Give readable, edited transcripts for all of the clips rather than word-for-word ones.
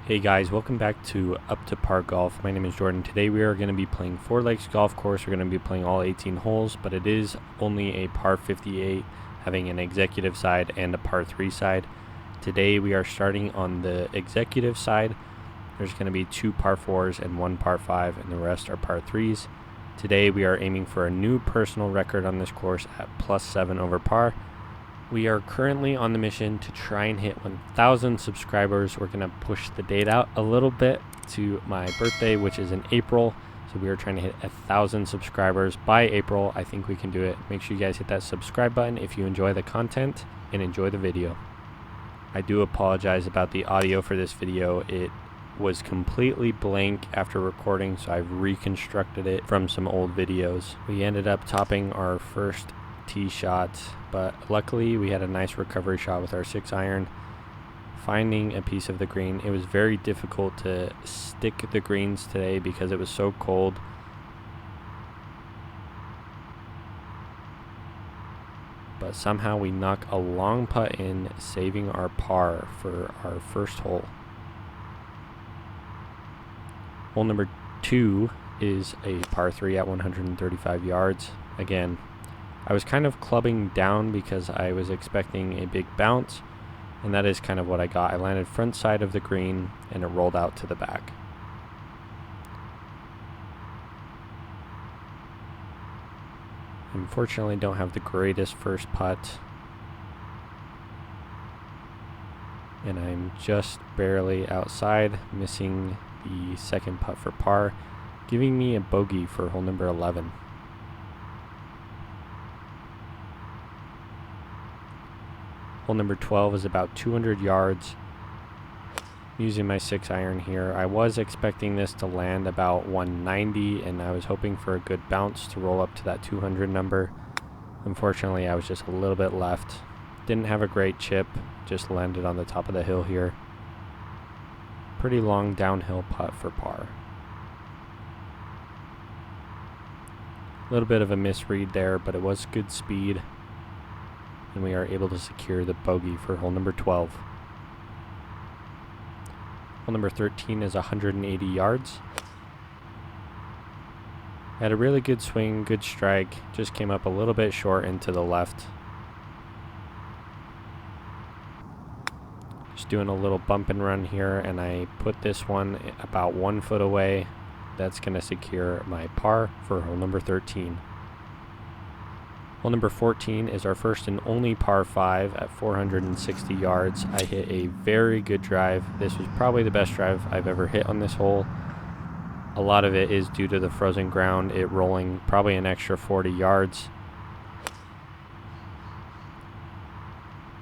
Hey guys, welcome back to Up to Par Golf. My name is Jordan. Today we are going to be playing Four Lakes Golf Course. We're going to be playing all 18 holes, but it is only a par 58, having an executive side and a par 3 side. Today we are starting on the executive side. There's going to be 2 par 4s and 1 par 5, and the rest are par 3s. Today we are aiming for a new personal record on this course at +7 over par. We are currently on the mission to try and hit 1,000 subscribers. We're going to push the date out a little bit to my birthday, which is in April. So we are trying to hit 1,000 subscribers by April. I think we can do it. Make sure you guys hit that subscribe button if you enjoy the content and enjoy the video. I do apologize about the audio for this video. It was completely blank after recording, so I've reconstructed it from some old videos. We ended up topping our first tee shot, but luckily we had a nice recovery shot with our 6-iron, finding a piece of the green. It was very difficult to stick the greens today because it was so cold. But somehow we knock a long putt in, saving our par for our first hole. Hole number 2 is a par 3 at 135 yards. Again, I was kind of clubbing down because I was expecting a big bounce, and that is kind of what I got. I landed front side of the green and it rolled out to the back. Unfortunately, don't have the greatest first putt, and I'm just barely outside, missing the second putt for par, giving me a bogey for hole number 11. Hole number 12 is about 200 yards. Using my 6-iron here. I was expecting this to land about 190, and I was hoping for a good bounce to roll up to that 200 number. Unfortunately, I was just a little bit left. Didn't have a great chip, just landed on the top of the hill here. Pretty long downhill putt for par. A little bit of a misread there, but it was good speed, and we are able to secure the bogey for hole number 12. Hole number 13 is 180 yards. I had a really good swing, good strike, just came up a little bit short and to the left. Just doing a little bump and run here, and I put this one about 1 foot away. That's going to secure my par for hole number 13. Hole number 14 is our first and only par 5 at 460 yards. I hit a very good drive. This was probably the best drive I've ever hit on this hole. A lot of it is due to the frozen ground, it rolling probably an extra 40 yards.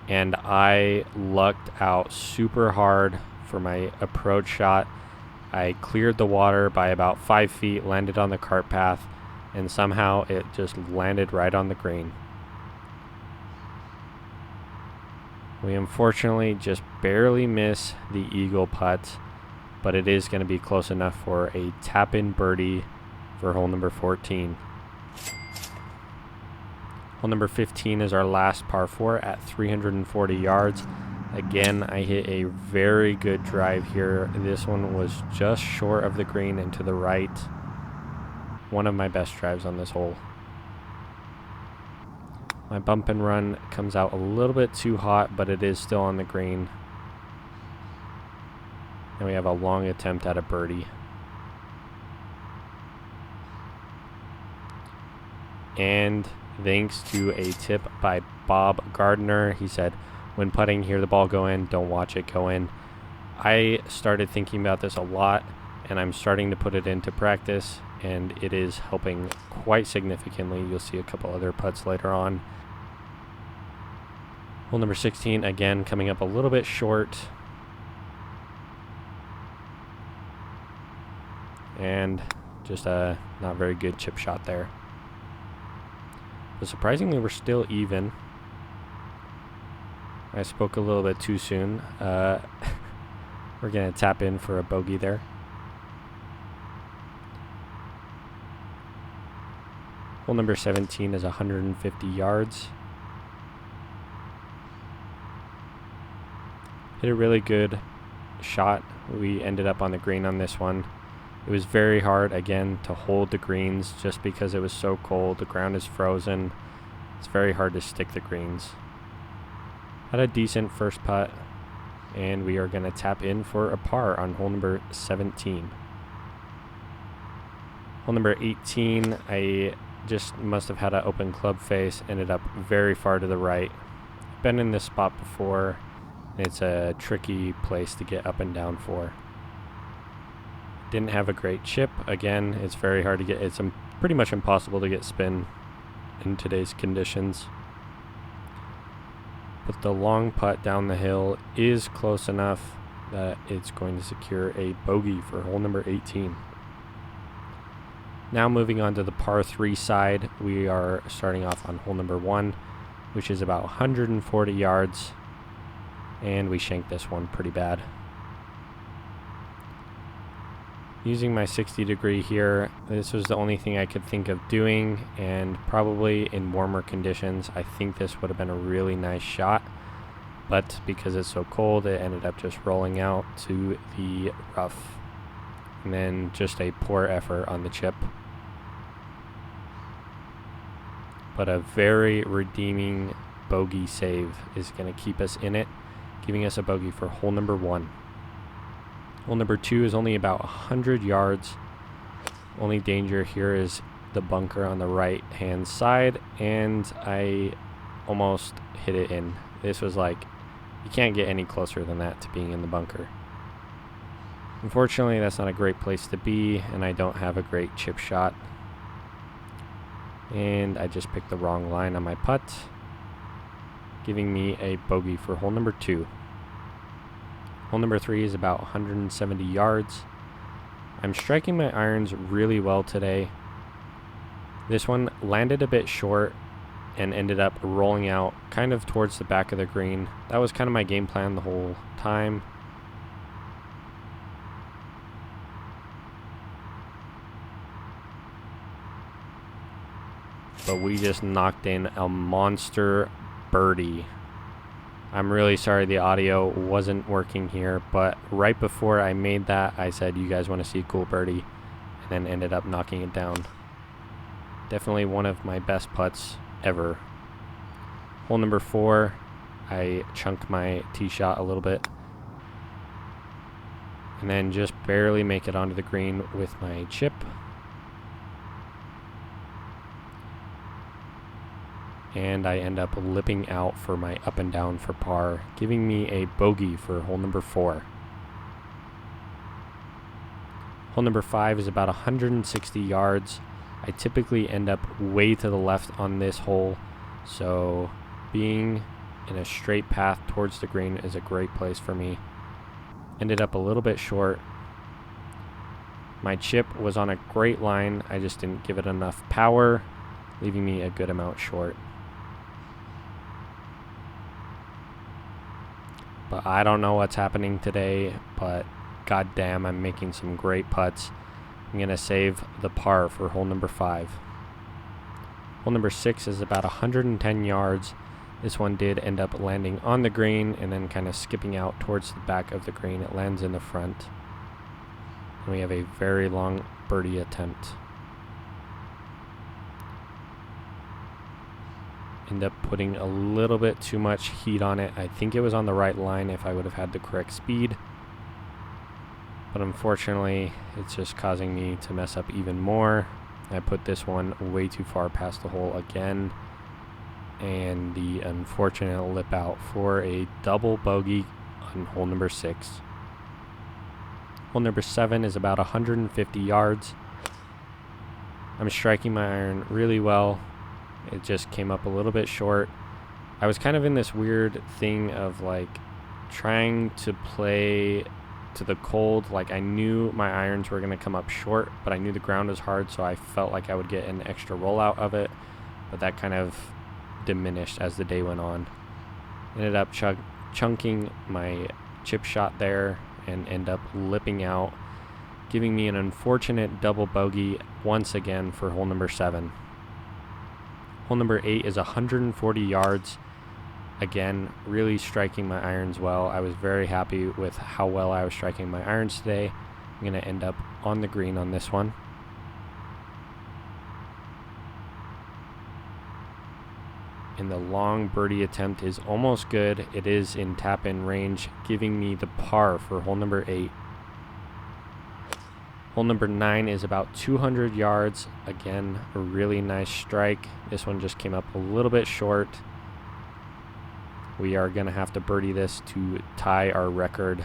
And I lucked out super hard for my approach shot. I cleared the water by about 5 feet, landed on the cart path, and somehow it just landed right on the green. We unfortunately just barely miss the eagle putt, but it is going to be close enough for a tap-in birdie for hole number 14. Hole number 15 is our last par 4 at 340 yards. Again, I hit a very good drive here. This one was just short of the green and to the right. One of my best drives on this hole. My bump and run comes out a little bit too hot, but it is still on the green. And we have a long attempt at a birdie. And thanks to a tip by Bob Gardner, he said, when putting here, the ball go in, don't watch it go in. I started thinking about this a lot, and I'm starting to put it into practice, and it is helping quite significantly. You'll see a couple other putts later on. Hole number 16, again, coming up a little bit short. And just a not very good chip shot there. But surprisingly, we're still even. I spoke a little bit too soon. We're going to tap in for a bogey there. Hole number 17 is 150 yards. Hit a really good shot we ended up on the green on this one. It was very hard, again, to hold the greens just because it was so cold. The ground is frozen. It's very hard to stick the greens. Had a decent first putt, and we are going to tap in for a par on hole number 17. Hole number 18, I just must have had an open club face, ended up very far to the right. Been in this spot before. It's a tricky place to get up and down for. Didn't have a great chip. Again, it's very hard to get. It's pretty much impossible to get spin in today's conditions. But the long putt down the hill is close enough that it's going to secure a bogey for hole number 18. Now moving on to the par 3 side, we are starting off on hole number 1, which is about 140 yards, and we shanked this one pretty bad. Using my 60-degree here, this was the only thing I could think of doing, and probably in warmer conditions, I think this would have been a really nice shot, but because it's so cold, it ended up just rolling out to the rough, and then just a poor effort on the chip. But a very redeeming bogey save is going to keep us in it, giving us a bogey for hole number 1. Hole number 2 is only about 100 yards. Only danger here is the bunker on the right hand side, and I almost hit it in. This was like, you can't get any closer than that to being in the bunker. Unfortunately, that's not a great place to be, and I don't have a great chip shot. And I just picked the wrong line on my putt, giving me a bogey for hole number 2. Hole number 3 is about 170 yards. I'm striking my irons really well today. This one landed a bit short and ended up rolling out kind of towards the back of the green. That was kind of my game plan the whole time. But we just knocked in a monster birdie. I'm really sorry the audio wasn't working here, but right before I made that, I said, you guys want to see a cool birdie, and then ended up knocking it down. Definitely one of my best putts ever. Hole number 4, I chunked my tee shot a little bit, and then just barely make it onto the green with my chip. And I end up lipping out for my up and down for par, giving me a bogey for hole number 4. Hole number 5 is about 160 yards. I typically end up way to the left on this hole, so being in a straight path towards the green is a great place for me. Ended up a little bit short. My chip was on a great line, I just didn't give it enough power, leaving me a good amount short. But I don't know what's happening today, but goddamn, I'm making some great putts. I'm going to save the par for hole number 5. Hole number 6 is about 110 yards. This one did end up landing on the green and then kind of skipping out towards the back of the green. It lands in the front. And we have a very long birdie attempt. End up putting a little bit too much heat on it. I think it was on the right line if I would have had the correct speed, but unfortunately it's just causing me to mess up even more. I put this one way too far past the hole again, and the unfortunate lip out for a double bogey on hole number 6. Hole number 7 is about 150 yards. I'm striking my iron really well. It just came up a little bit short. I was kind of in this weird thing of like trying to play to the cold. Like I knew my irons were going to come up short, but I knew the ground was hard, so I felt like I would get an extra rollout of it. But that kind of diminished as the day went on. Ended up chunking my chip shot there and end up lipping out, giving me an unfortunate double bogey once again for hole number 7. Hole number 8 is 140 yards. Again, really striking my irons well. I was very happy with how well I was striking my irons today. I'm going to end up on the green on this one. And the long birdie attempt is almost good. It is in tap-in range, giving me the par for hole number 8. Hole number 9 is about 200 yards. Again, a really nice strike. This one just came up a little bit short. We are going to have to birdie this to tie our record.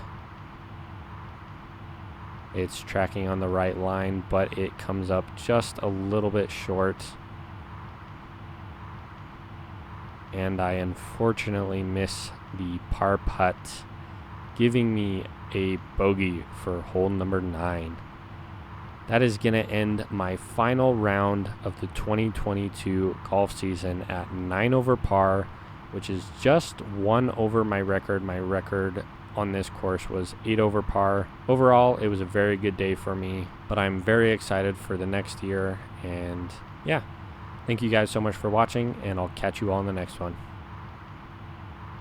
It's tracking on the right line, but it comes up just a little bit short. And I unfortunately miss the par putt, giving me a bogey for hole number 9. That is going to end my final round of the 2022 golf season at 9 over par, which is just 1 over my record. My record on this course was 8 over par. Overall, it was a very good day for me, but I'm very excited for the next year. And yeah, thank you guys so much for watching, and I'll catch you all in the next one.